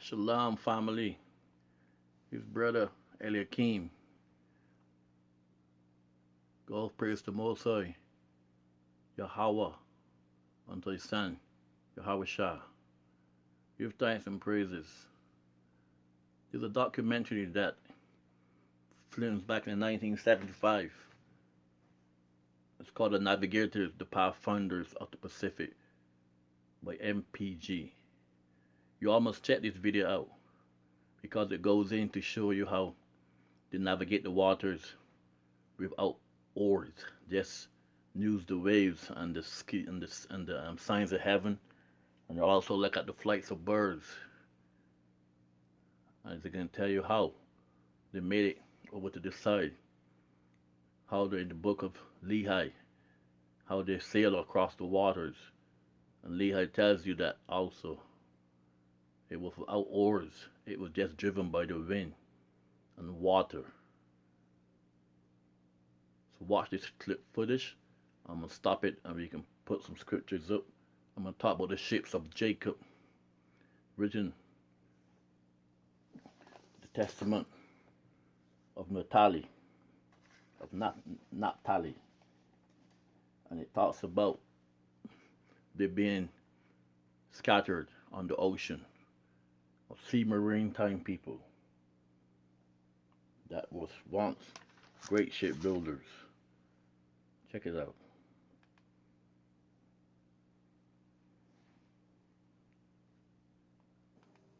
Shalom family, his brother Eliakim. God praise the Most High, Yahweh, unto his son, Yahweh Shah. Give thanks and praises. There's a documentary that filmed back in 1975. It's called The Navigators, The Pathfinders of the Pacific by MPG. You all must check this video out because it goes in to show you how they navigate the waters without oars, just use the waves and the ski and the signs of heaven, and you also look at the flights of birds, and they can tell you how they made it over to this side, how they're in the book of Lehi, how they sail across the waters, and Lehi tells you that also it was without oars, it was just driven by the wind and water. So watch this clip footage. I'm going to stop it and we can put some scriptures up. I'm going to talk about the ships of Jacob, written the testament of Naphtali, Naphtali. And it talks about they being scattered on the ocean of sea maritime people that was once great shipbuilders. Check it out.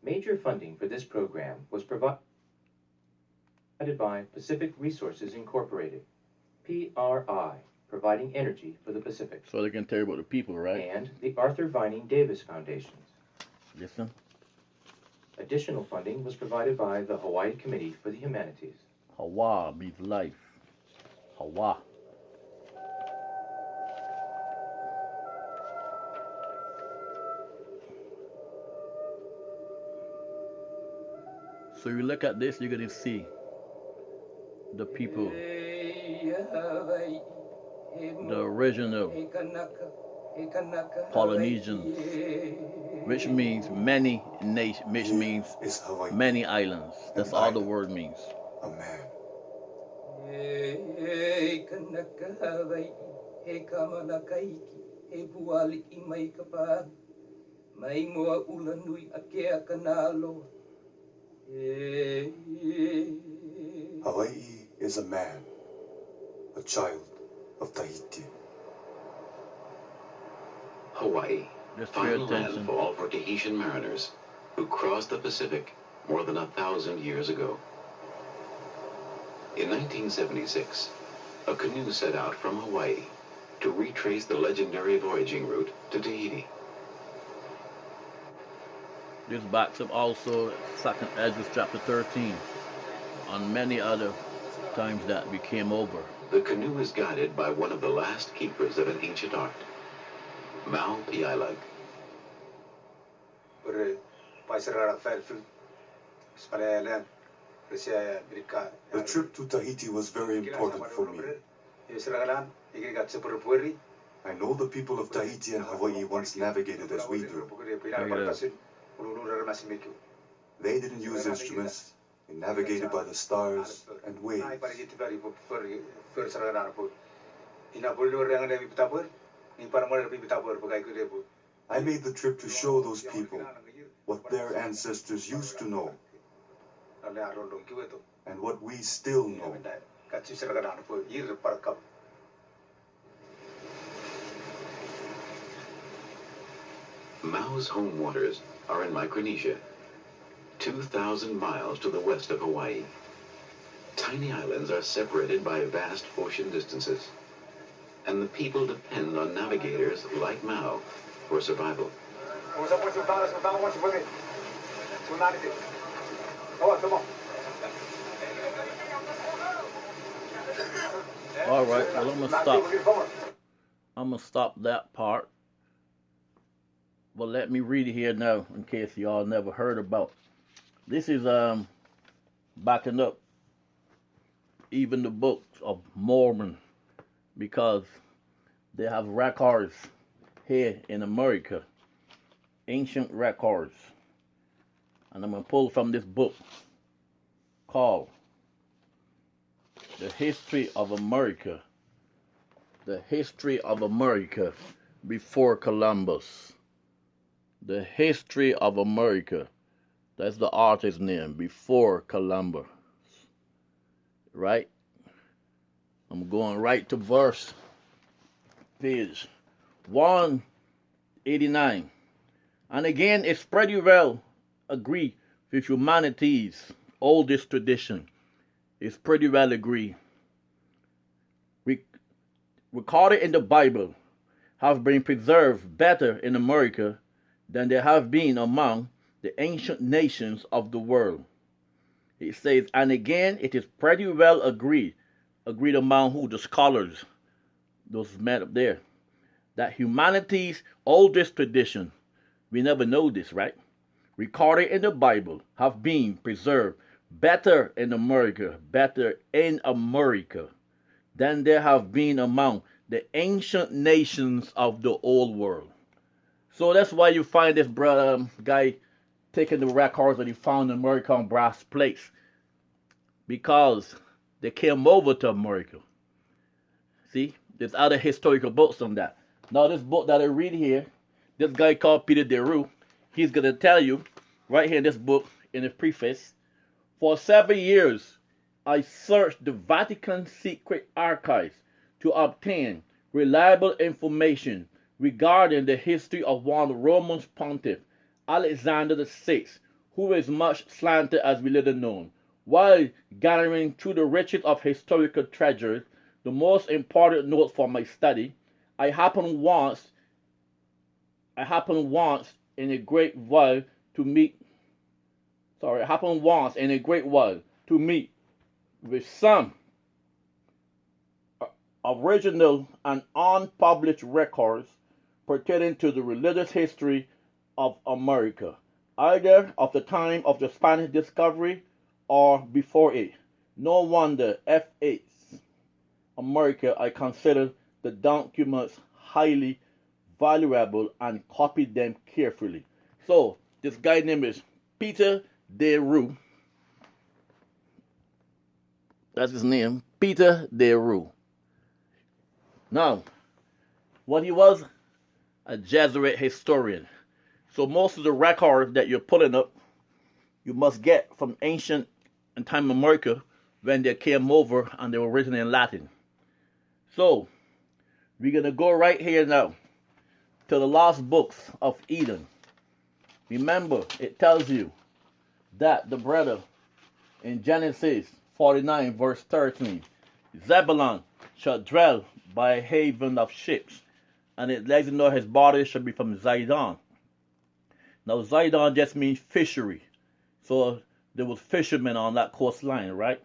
Major funding for this program was provided by Pacific Resources Incorporated, PRI, providing energy for the Pacific. So they can tell you about the people, right? And the Arthur Vining Davis Foundation. Listen. Additional funding was provided by the Hawaii Committee for the Humanities. Hawa means life. Hawa. So you look at this, you're going to see the people, the original Polynesians, which means many nations, which means many islands. That's all the word means. A man. Hawaii is a man, a child of Tahiti. Hawaii, Just pay final attention. landfall for Tahitian mariners who crossed the Pacific more than 1,000 years ago. In 1976, a canoe set out from Hawaii to retrace the legendary voyaging route to Tahiti. This backs up also 2nd Ezra chapter 13 on many other times that we came over. The canoe is guided by one of the last keepers of an ancient art, Mau Piailug. The trip to Tahiti was very important for me. I know the people of Tahiti and Hawaii once navigated as we do. They didn't use instruments. They navigated by the stars and waves. I made the trip to show those people what their ancestors used to know and what we still know. Mau's home waters are in Micronesia, 2,000 miles to the west of Hawaii. Tiny islands are separated by vast ocean distances, and the people depend on navigators like Mau for survival. All right, well, I'm gonna stop that part. But let me read it here now in case y'all never heard about. This is backing up even the books of Mormon, because they have records here in America, ancient records And I'm going to pull from this book called The History of America. The History of America Before Columbus. The History of America. That's the author's name, Before Columbus. Right? I'm going right to verse, page 189. And again, it's pretty well agree with humanity's oldest tradition. It's pretty well agree. Recorded in the Bible have been preserved better in America than they have been among the ancient nations of the world. It says, and again, it is pretty well agreed among who? The scholars, those men up there, that humanity's oldest tradition, we never know this, right? Recorded in the Bible have been preserved better in America than there have been among the ancient nations of the old world. So that's why you find this brother guy taking the records that he found in American brass plates, because they came over to America. See, there's other historical books on that. Now this book that I read here, this guy called Peter DeRue, he's going to tell you right here in this book, in the preface, for 7 years, I searched the Vatican secret archives to obtain reliable information regarding the history of one Roman pontiff, Alexander VI, who is much slanted as we little known. While gathering through the riches of historical treasures, the most important note for my study, I happened once in a great while to meet with some original and unpublished records pertaining to the religious history of America, either of the time of the Spanish discovery or before it. No wonder F.H. America, I consider the documents highly valuable and copied them carefully. So this guy's name is Peter DeRue. That's his name, Peter DeRue. Now, what he was, a Jesuit historian. So most of the records that you're pulling up, you must get from ancient and time America when they came over and they were written in Latin. So, we're going to go right here now to the lost books of Eden. Remember, it tells you that the brother in Genesis 49 verse 13, Zebulun shall dwell by a haven of ships, and it lets you know his body shall be from Zidon. Now Zidon just means fishery. So there was fishermen on that coastline, right?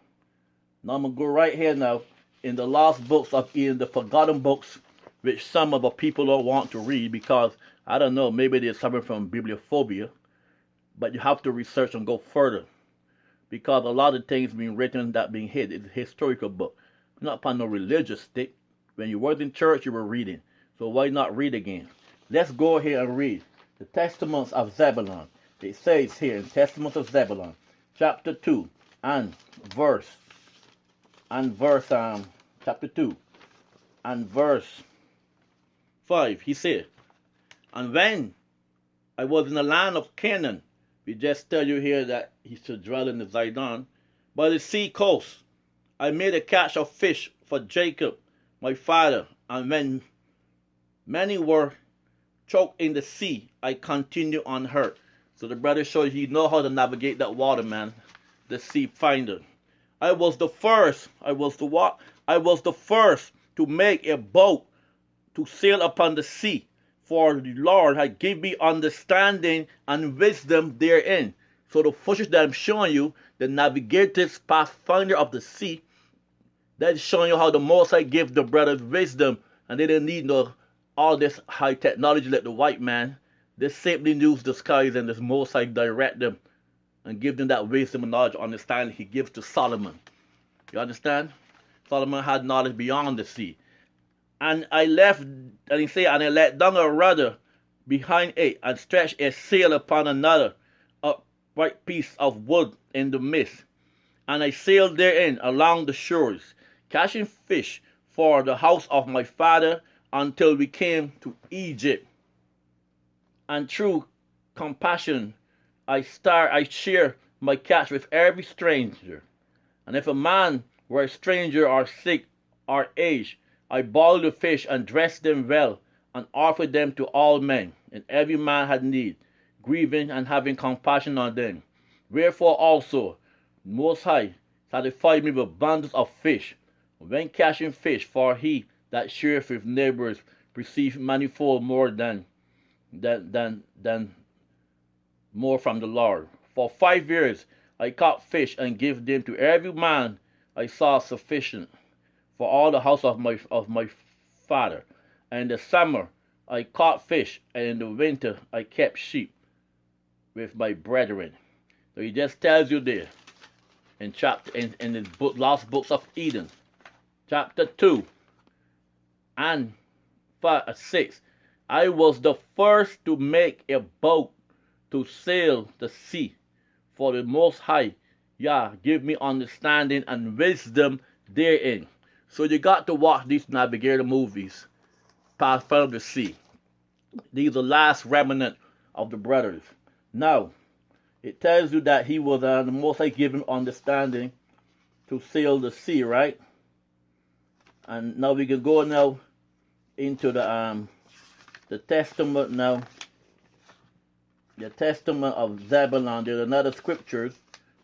Now I'm going to go right here now in the lost books of Eden, the forgotten books, which some of the people don't want to read because, I don't know, maybe they're suffering from bibliophobia. But you have to research and go further, because a lot of things being written that being hid. It's a historical book. Not upon no religious stick. When you were in church, you were reading. So why not read again? Let's go here and read the Testaments of Zebulun. It says here in Testaments of Zebulun, chapter 2 and verse chapter 2 and verse 5. He said, and when I was in the land of Canaan, we just tell you here that he should dwell in the Zidon, by the sea coast, I made a catch of fish for Jacob, my father, and when many were choked in the sea, I continued unhurt. So the brother shows you know how to navigate that water, man. The sea finder. I was the first to make a boat to sail upon the sea, for the Lord had given me understanding and wisdom therein. So the footage that I'm showing you, the navigator's pathfinder of the sea, that's showing you how the Most High gave the brothers wisdom, and they didn't need all this high technology like the white man. They simply use the skies, and the Most High direct them and give them that wisdom and knowledge, understanding he gives to Solomon. You understand? Solomon had knowledge beyond the sea. And I left, and he said, and I let down a rudder behind it, and stretched a sail upon another, bright piece of wood in the midst, and I sailed therein along the shores, catching fish for the house of my father until we came to Egypt. And through compassion I share my catch with every stranger. And if a man were a stranger or sick or aged, I boiled the fish and dressed them well, and offered them to all men, and every man had need, grieving and having compassion on them. Wherefore also Most High satisfied me with abundance of fish, when catching fish, for he that shareth with neighbors receiveth manifold more than more from the Lord. For 5 years I caught fish and gave them to every man I saw sufficient for all the house of my father. And in the summer I caught fish, and in the winter I kept sheep with my brethren. So he just tells you there in the last books of Eden, chapter 2 and 6. I was the first to make a boat to sail the sea, for the Most High, give me understanding and wisdom therein. So you got to watch these navigator movies, Path from the Sea. These are the last remnant of the brothers. Now, it tells you that he was the Most High given understanding to sail the sea, right? And now we can go now into the testament now. The testament of Zebulon. There's another scriptures.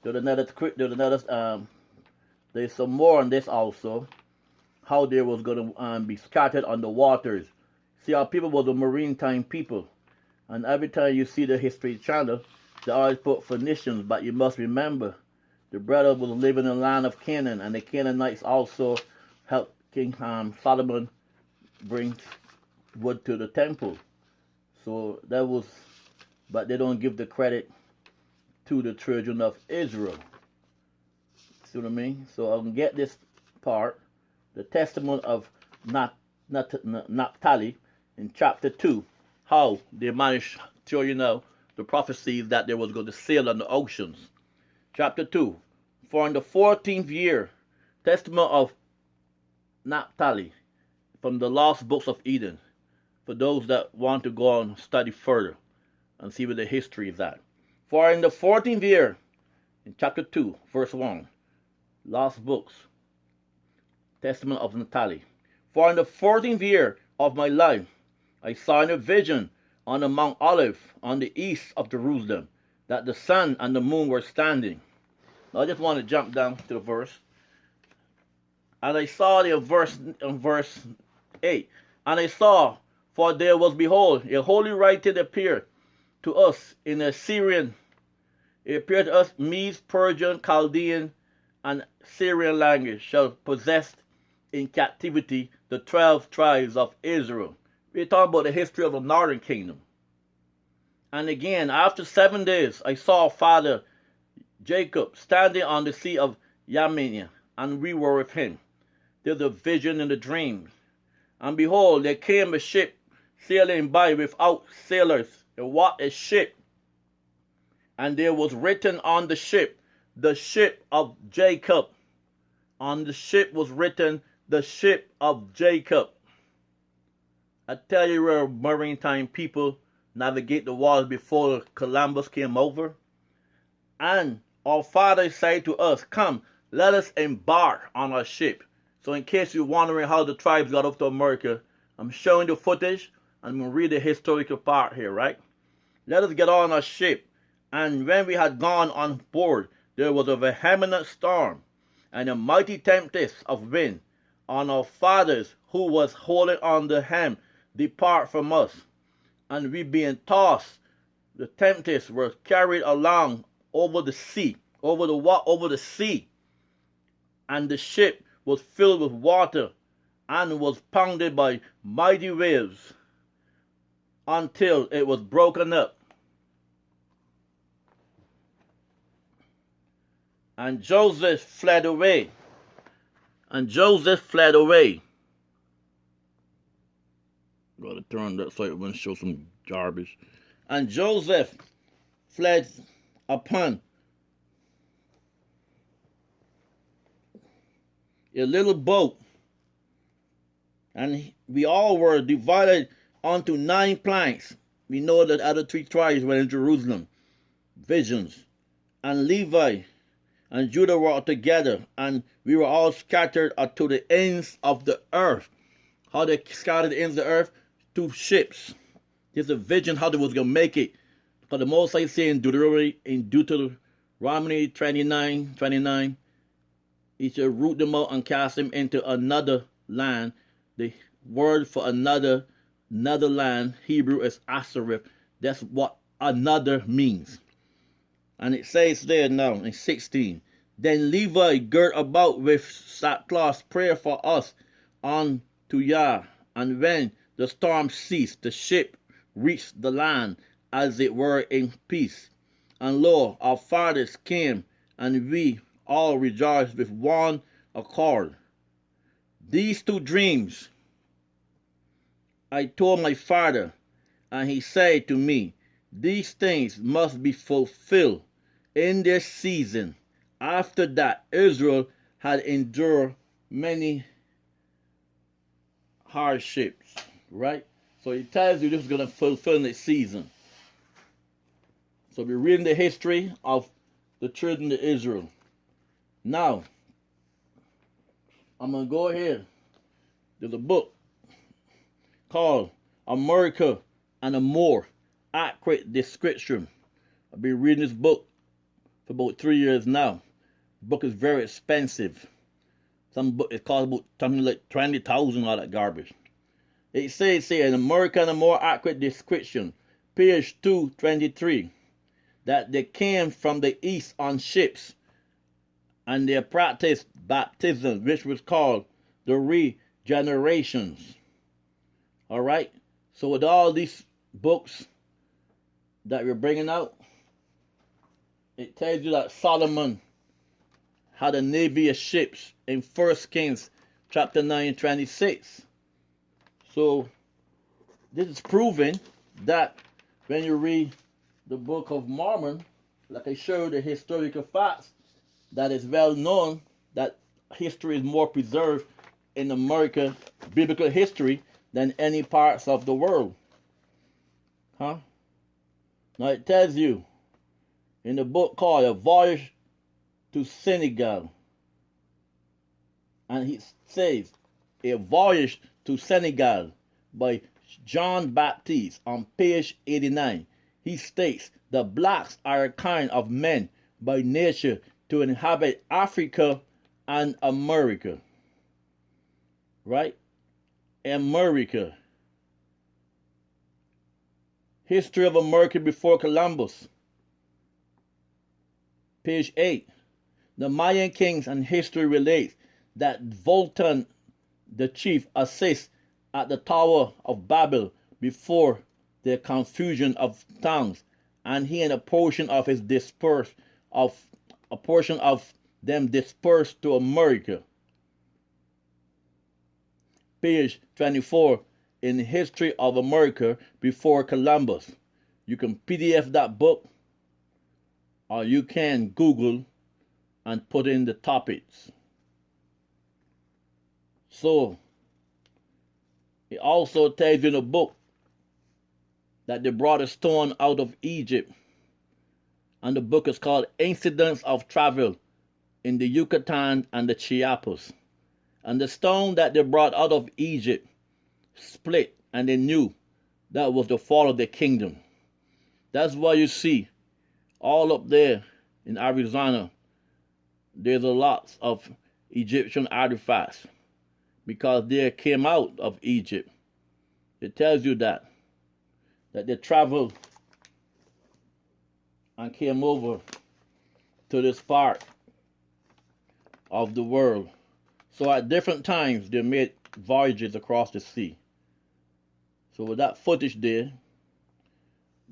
There's some more on this also. How they was going to be scattered on the waters. See, our people was a maritime people. And every time you see the History Channel, they always put Phoenicians. But you must remember, the brother was living in the land of Canaan. And the Canaanites also helped King Solomon bring wood to the temple. So that was, but they don't give the credit to the children of Israel. See what I mean? So I'll get this part, the testament of Naphtali in chapter 2, how they managed to, the prophecies that they was going to sail on the oceans. Chapter 2, for in the 14th year, testament of Naphtali, from the last books of Eden, for those that want to go on and study further and see where the history is at. For in the 14th year, in chapter 2, verse 1, last books, testament of Naphtali. For in the 14th year of my life, I saw in a vision on the Mount Olive on the east of Jerusalem, that the sun and the moon were standing. Now I just want to jump down to the verse. And I saw the verse 8. And I saw, for there was, behold, a holy writing appeared to us in Assyrian. It appeared to us, Medes, Persian, Chaldean, and Syrian language shall possess in captivity the 12 tribes of Israel. We're talking about the history of the northern kingdom. And again, after 7 days, I saw Father Jacob standing on the sea of Yamina, and we were with him. There's a vision in the dreams. And behold, there came a ship sailing by without sailors. What a ship! And there was written on the ship of Jacob. On the ship was written, the ship of Jacob. I tell you where maritime people navigate the waters before Columbus came over. And our father said to us, come, let us embark on our ship. So in case you're wondering how the tribes got up to America, I'm showing the footage, and I'm going to read the historical part here, right? Let us get on our ship. And when we had gone on board, there was a vehement storm, and a mighty tempest of wind. And our fathers, who was holding on the helm, depart from us. And we being tossed, the tempest were carried along over the sea, over the sea. And the ship was filled with water, and was pounded by mighty waves, until it was broken up. And Joseph fled away. Gotta turn that so it won't show some garbage. And Joseph fled upon a little boat, and we all were divided onto 9 planks. We know that other 3 tribes were in Jerusalem, visions, and Levi and Judah were all together, and we were all scattered to the ends of the earth. How they scattered the ends of the earth? 2 ships. There's a vision how they was going to make it. Because the Most High say in Deuteronomy 29, he shall root them out and cast them into another land. The word for another land, Hebrew, is Ashereth. That's what another means. And it says there now in 16, then Levi girt about with sackcloth, prayer for us unto Yah. And when the storm ceased, the ship reached the land as it were in peace. And lo, our fathers came, and we all rejoiced with one accord. These 2 dreams I told my father, and he said to me, these things must be fulfilled in their season. After that, Israel had endured many hardships, right? So he tells you this is going to fulfill in its season. So we're reading the history of the children of Israel. Now, I'm going to go ahead. There's a book called America and a More Accurate Description. I've been reading this book for about 3 years now. The book is very expensive. Some book it costs about something like 20,000, all that garbage. It says here in America and a More Accurate Description, page 223, that they came from the east on ships, and they practiced baptism, which was called the regenerations. All right? So with all these books that we're bringing out, it tells you that Solomon had a navy of ships in 1 Kings chapter 9:26. So this is proving that when you read the Book of Mormon, like I showed the historical facts, that is well known that history is more preserved in America, biblical history, than any parts of the world. Now it tells you in the book called A Voyage to Senegal, and he says A Voyage to Senegal by John Baptiste on page 89. He states the blacks are a kind of men by nature to inhabit Africa and America. Right? America. History of America before Columbus. Page 8. The Mayan kings and history relates that Voltan, the chief, assists at the Tower of Babel before the confusion of tongues, and he and a portion of them dispersed to America. Page 24 in History of America before Columbus. You can PDF that book, or you can Google and put in the topics. So it also tells you in the book that they brought a stone out of Egypt, and the book is called Incidents of Travel in the Yucatan and the Chiapas. And the stone that they brought out of Egypt split, and they knew that was the fall of the kingdom. That's why you see all up there in Arizona, there's a lot of Egyptian artifacts, because they came out of Egypt. It tells you that they traveled and came over to this part of the world. So at different times they made voyages across the sea. So with that footage there,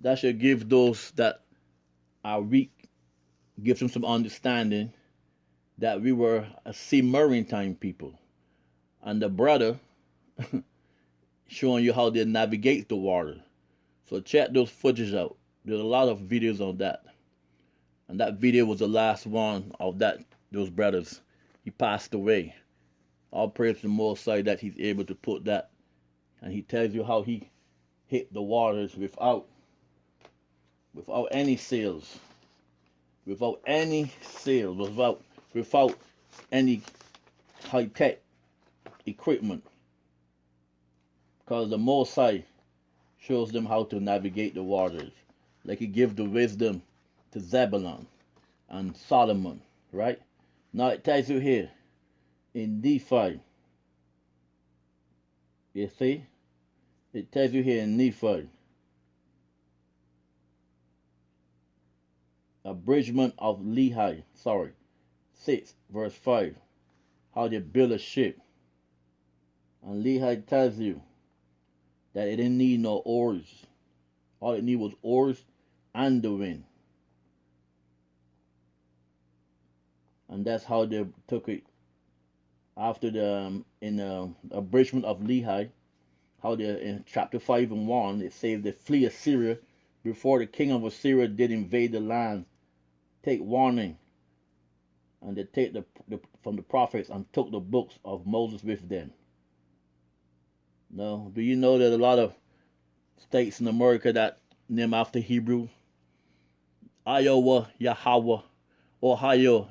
that should give those that are weak, give them some understanding that we were a sea maritime people. And the brother showing you how they navigate the water. So check those footage out. There's a lot of videos on that. And that video was the last one of those brothers. He passed away. All praise to the Most High that he's able to put that. And he tells you how he hit the waters without any sails. Without any sails. Without any high-tech equipment. Because the Most High shows them how to navigate the waters. Like he gives the wisdom to Zebulon and Solomon, right? Now it tells you here in Nephi. You see? It tells you here in Nephi. Abridgment of Lehi, 6 verse 5. How they build a ship. And Lehi tells you that it didn't need no oars. All it needed was oars and the wind. And that's how they took it after the abridgment of Lehi. How they in chapter 5 and 1 it says they flee Assyria before the king of Assyria did invade the land. Take warning. And they take from the prophets and took the books of Moses with them. Now, do you know that a lot of states in America that name after Hebrew? Iowa, Yahweh. Ohio,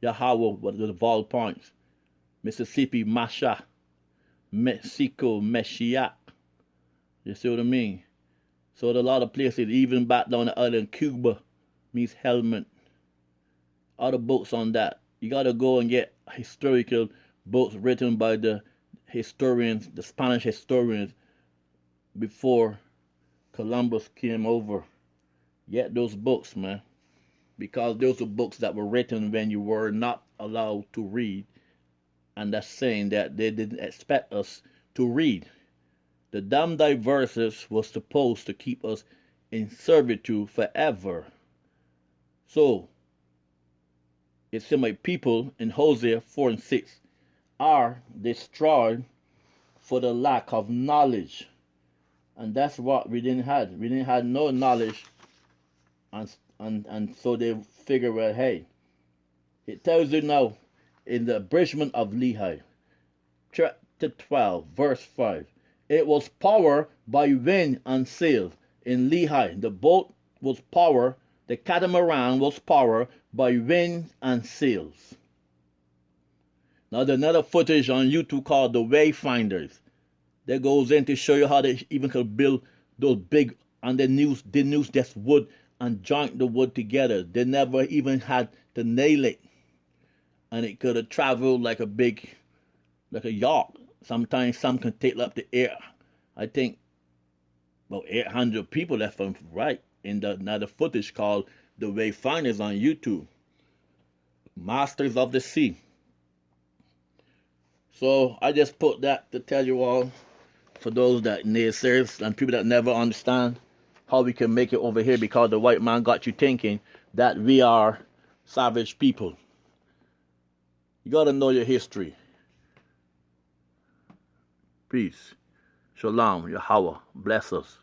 Yahweh, with the vowel points. Mississippi, Masha. Mexico, Meshiach. You see what I mean? So a lot of places, even back down the island, Cuba means helmet. Other books on that. You got to go and get historical books written by the historians, the Spanish historians, before Columbus came over. Get those books, man. Because those are books that were written when you were not allowed to read. And that's saying that they didn't expect us to read. The damn verses was supposed to keep us in servitude forever. So, it said my people in Hosea 4 and 6 are destroyed for the lack of knowledge. And that's what we didn't have. We didn't have no knowledge. And so they figure, well, hey, it tells you now in the abridgment of Lehi, chapter 12, verse 5. It was power by wind and sail. In Lehi, the boat was power, the catamaran was power by wind and sails. Now there's another footage on YouTube called The Wayfinders. That goes in to show you how they even could build those big, and they used just wood and joint the wood together. They never even had to nail it. And it could have traveled like a yacht. Sometimes some can take up the air. I think about 800 people left from right in another footage called The Wayfinders on YouTube. Masters of the Sea. So I just put that to tell you all, for those that naysayers and people that never understand how we can make it over here because the white man got you thinking that we are savage people. You got to know your history. Peace. Shalom. Yahweh. Bless us.